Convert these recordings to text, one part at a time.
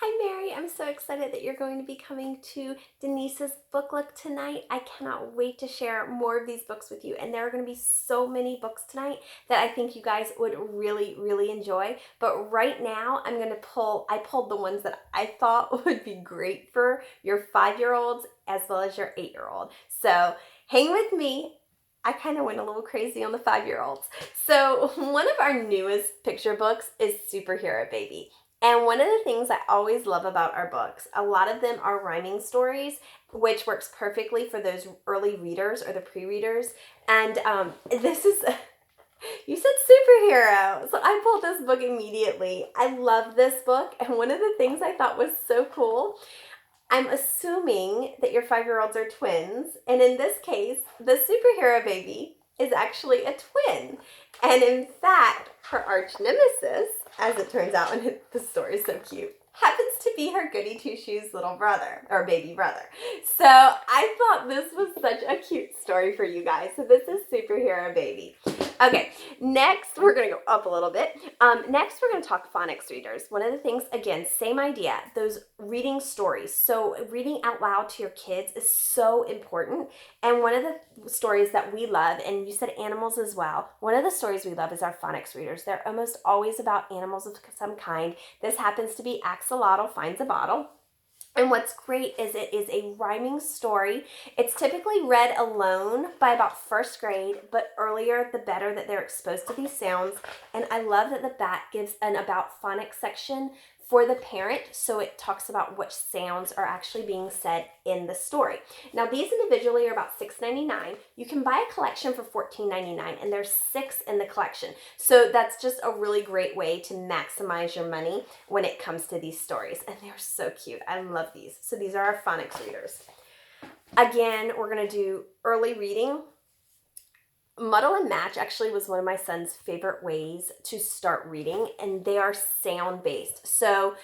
Hi Mary, I'm so excited that you're going to be coming to Denise's book look tonight. I cannot wait to share more of these books with you, and there are going to be so many books tonight that I think you guys would really enjoy. But right now I pulled the ones that I thought would be great for your 5-year-olds as well as your 8-year-old. So hang with me. I kind of went a little crazy on the 5-year-olds. So one of our newest picture books is Superhero Baby. And one of the things I always love about our books, a lot of them are rhyming stories, which works perfectly for those early readers or the pre-readers. And this is, you said superhero. So I pulled this book immediately. I love this book. And one of the things I thought was so cool, I'm assuming that your 5-year-olds are twins. And in this case, the superhero baby is actually a twin. And in fact, her arch nemesis, as it turns out, and the story is so cute, happens to be her goody two-shoes little brother, or baby brother. So I thought this was such a cute story for you guys. So this is Superhero Baby. Okay, next we're going to go up a little bit. Next we're going to talk phonics readers. One of the things, again, same idea, those reading stories. So reading out loud to your kids is so important. And one of the stories that we love, and you said animals as well, one of the stories we love is our phonics readers. They're almost always about animals of some kind. This happens to be Axolotl Finds a Bottle. And what's great is it is a rhyming story. It's typically read alone by about first grade, but earlier the better that they're exposed to these sounds. And I love that the back gives an about phonics section for the parent, so it talks about which sounds are actually being said in the story. Now these individually are about $6.99. You can buy a collection for $14.99, and there's 6 in the collection. So that's just a really great way to maximize your money when it comes to these stories. And they're so cute. I love these. So these are our phonics readers. Again, we're going to do early reading. Muddle and Match actually was one of my son's favorite ways to start reading, and they are sound-based. So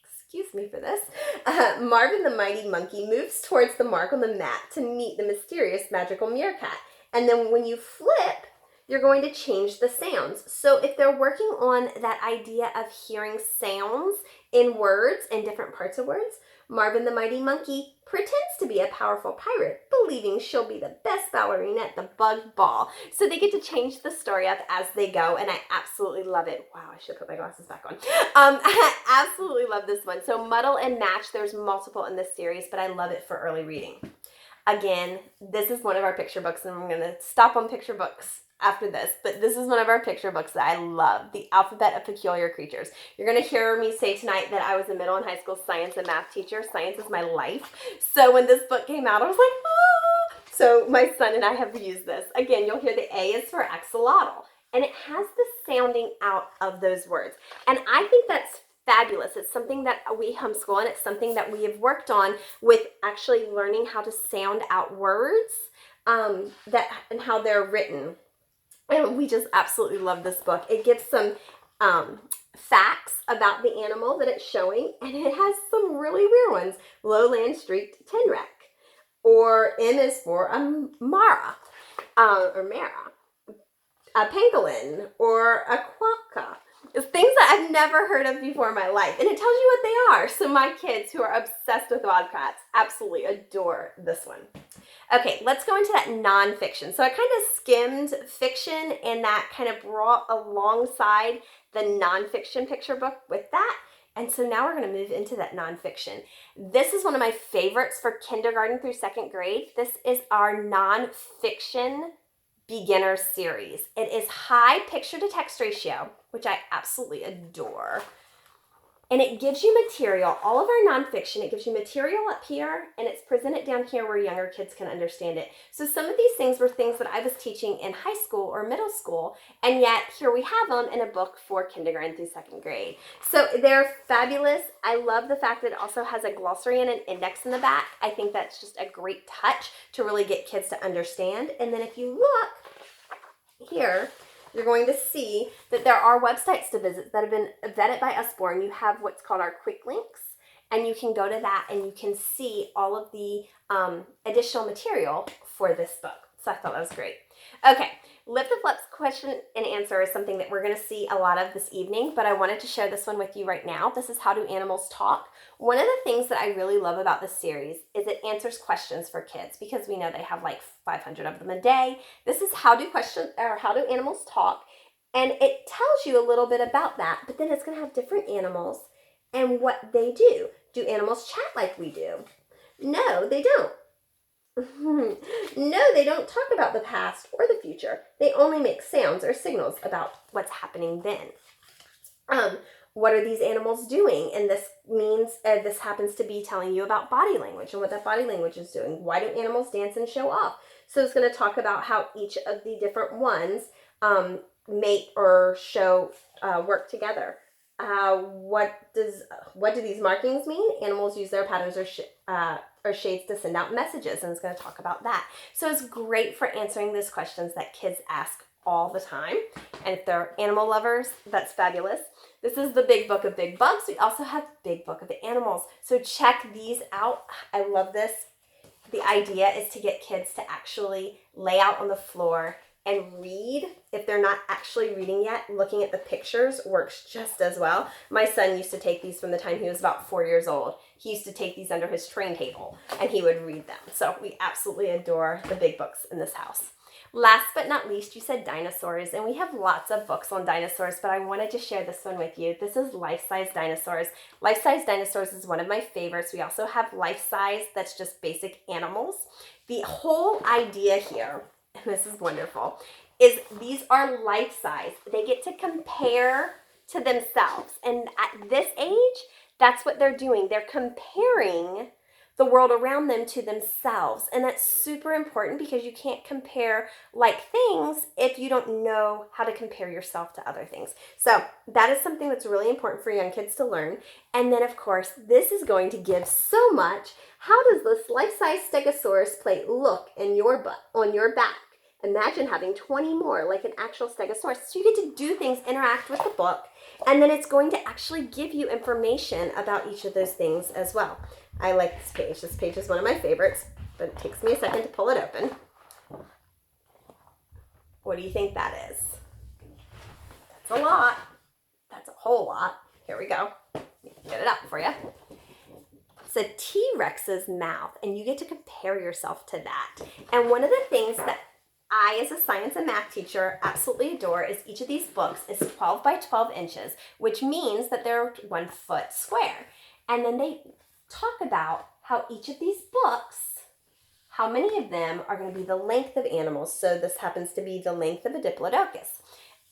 excuse me for this. Marvin the Mighty Monkey moves towards the mark on the map to meet the mysterious magical meerkat. And then when you flip, you're going to change the sounds. So if they're working on that idea of hearing sounds in words, in different parts of words, Marvin the Mighty Monkey pretends to be a powerful pirate, believing she'll be the best ballerina at the bug ball. So they get to change the story up as they go, and I absolutely love it. Wow, I should put my glasses back on. I absolutely love this one. So Muddle and Match, there's multiple in this series, but I love it for early reading. Again, this is one of our picture books, and I'm going to stop on picture books after this, but this is one of our picture books that I love, The Alphabet of Peculiar Creatures. You're going to hear me say tonight that I was a middle and high school science and math teacher. Science is my life. So when this book came out, I was like, ah! So my son and I have used this. Again, you'll hear the A is for axolotl, and it has the sounding out of those words. And I think that's fabulous. It's something that we homeschool, and it's something that we have worked on with actually learning how to sound out words and how they're written. And we just absolutely love this book. It gives some facts about the animal that it's showing, and it has some really weird ones. Lowland Streaked Tenrec, or M is for Mara, or Mara, a pangolin, or a quokka. It's things that I've never heard of before in my life, and it tells you what they are. So my kids, who are obsessed with wildcats, absolutely adore this one. Okay, let's go into that nonfiction. So I kind of skimmed fiction, and that kind of brought alongside the nonfiction picture book with that. And so now we're going to move into that nonfiction. This is one of my favorites for kindergarten through 2nd grade. This is our nonfiction beginner series. It is high picture to text ratio, which I absolutely adore. And it gives you material, all of our nonfiction, it gives you material up here, and it's presented down here where younger kids can understand it. So some of these things were things that I was teaching in high school or middle school, and yet here we have them in a book for kindergarten through 2nd grade. So they're fabulous. I love the fact that it also has a glossary and an index in the back. I think that's just a great touch to really get kids to understand. And then if you look here, you're going to see that there are websites to visit that have been vetted by Usborne. You have what's called our quick links, and you can go to that and you can see all of the additional material for this book. So I thought that was great. Okay, Lift the Flips question and answer is something that we're going to see a lot of this evening, but I wanted to share this one with you right now. This is How Do Animals Talk? One of the things that I really love about this series is it answers questions for kids because we know they have like 500 of them a day. This is How Do Animals Talk? And it tells you a little bit about that, but then it's going to have different animals and what they do. Do animals chat like we do? No, they don't. No, they don't talk about the past or the future. They only make sounds or signals about what's happening then. What are these animals doing? And this means this happens to be telling you about body language and what that body language is doing. Why do animals dance and show off? So it's going to talk about how each of the different ones mate or show work together. What do these markings mean? Animals use their patterns or shades to send out messages, and it's going to talk about that. So it's great for answering those questions that kids ask all the time. And if they're animal lovers, that's fabulous. This is the Big Book of Big Bugs. We also have Big Book of the Animals. So check these out. I love this. The idea is to get kids to actually lay out on the floor and read. If they're not actually reading yet, looking at the pictures works just as well. My son used to take these from the time he was about 4 years old. He used to take these under his train table and he would read them. So we absolutely adore the big books in this house. Last but not least, you said dinosaurs, and we have lots of books on dinosaurs, but I wanted to share this one with you. This is Life-Size Dinosaurs. Life-Size Dinosaurs is one of my favorites. We also have Life-Size, that's just basic animals. The whole idea here, and this is wonderful, is these are life-size. They get to compare to themselves, and at this age, that's what they're doing. They're comparing the world around them to themselves. And that's super important because you can't compare like things if you don't know how to compare yourself to other things. So that is something that's really important for young kids to learn. And then of course, this is going to give so much. How does this life-size Stegosaurus plate look in your butt, on your back? Imagine having 20 more like an actual Stegosaurus. So you get to do things, interact with the book, and then it's going to actually give you information about each of those things as well. I like this page. This page is one of my favorites, but it takes me a second to pull it open. What do you think that is? That's a lot. That's a whole lot. Here we go. Get it up for you. It's a T-Rex's mouth, and you get to compare yourself to that. And one of the things that I, as a science and math teacher, absolutely adore is each of these books is 12 by 12 inches, which means that they're 1 foot square. And then they talk about how each of these books, how many of them are going to be the length of animals. So this happens to be the length of a Diplodocus.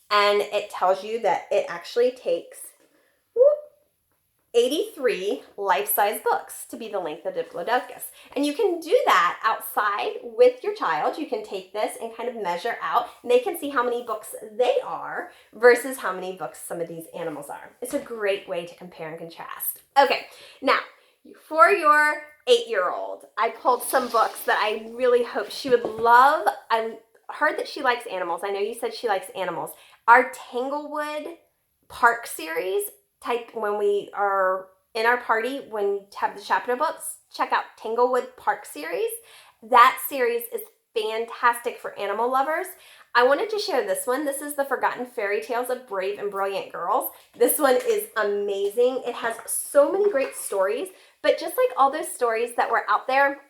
And it tells you that it actually takes 83 life-size books to be the length of Diplodocus. And you can do that outside with your child. You can take this and kind of measure out, and they can see how many books they are versus how many books some of these animals are. It's a great way to compare and contrast. Okay, now, for your 8-year-old, I pulled some books that I really hope she would love. I heard that she likes animals. I know you said she likes animals. Our Tanglewood Park series, type when we are in our party, when you have the chapter books, check out Tanglewood Park series. That series is fantastic for animal lovers. I wanted to share this one. This is The Forgotten Fairy Tales of Brave and Brilliant Girls. This one is amazing. It has so many great stories, but just like all those stories that were out there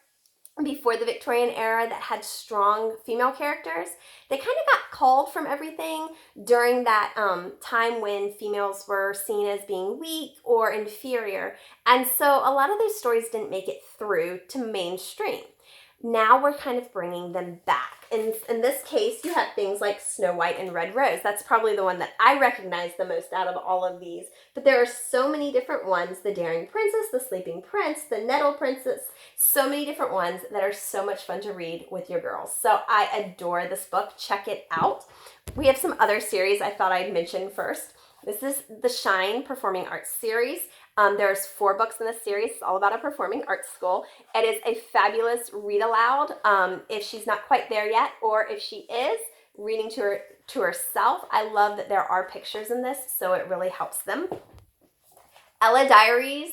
before the Victorian era that had strong female characters, they kind of got culled from everything during that time when females were seen as being weak or inferior. And so a lot of those stories didn't make it through to mainstream. Now we're kind of bringing them back. In this case, you have things like Snow White and Red Rose. That's probably the one that I recognize the most out of all of these. But there are so many different ones. The Daring Princess, the Sleeping Prince, the Nettle Princess. So many different ones that are so much fun to read with your girls. So I adore this book. Check it out. We have some other series I thought I'd mention first. This is the Shine Performing Arts series. There's 4 books in this series. It's all about a performing arts school. It is a fabulous read aloud if she's not quite there yet, or if she is reading to herself. I love that there are pictures in this, so it really helps them. Ella Diaries,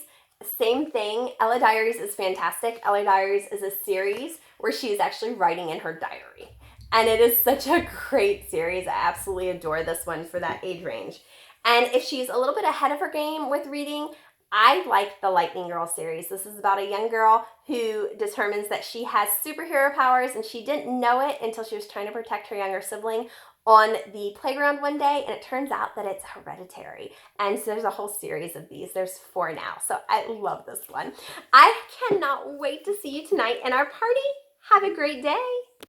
same thing. Ella Diaries is fantastic. Ella Diaries is a series where she is actually writing in her diary. And it is such a great series. I absolutely adore this one for that age range. And if she's a little bit ahead of her game with reading, I like the Lightning Girl series. This is about a young girl who determines that she has superhero powers, and she didn't know it until she was trying to protect her younger sibling on the playground one day, and it turns out that it's hereditary. And so there's a whole series of these. There's 4 now. So I love this one. I cannot wait to see you tonight in our party. Have a great day.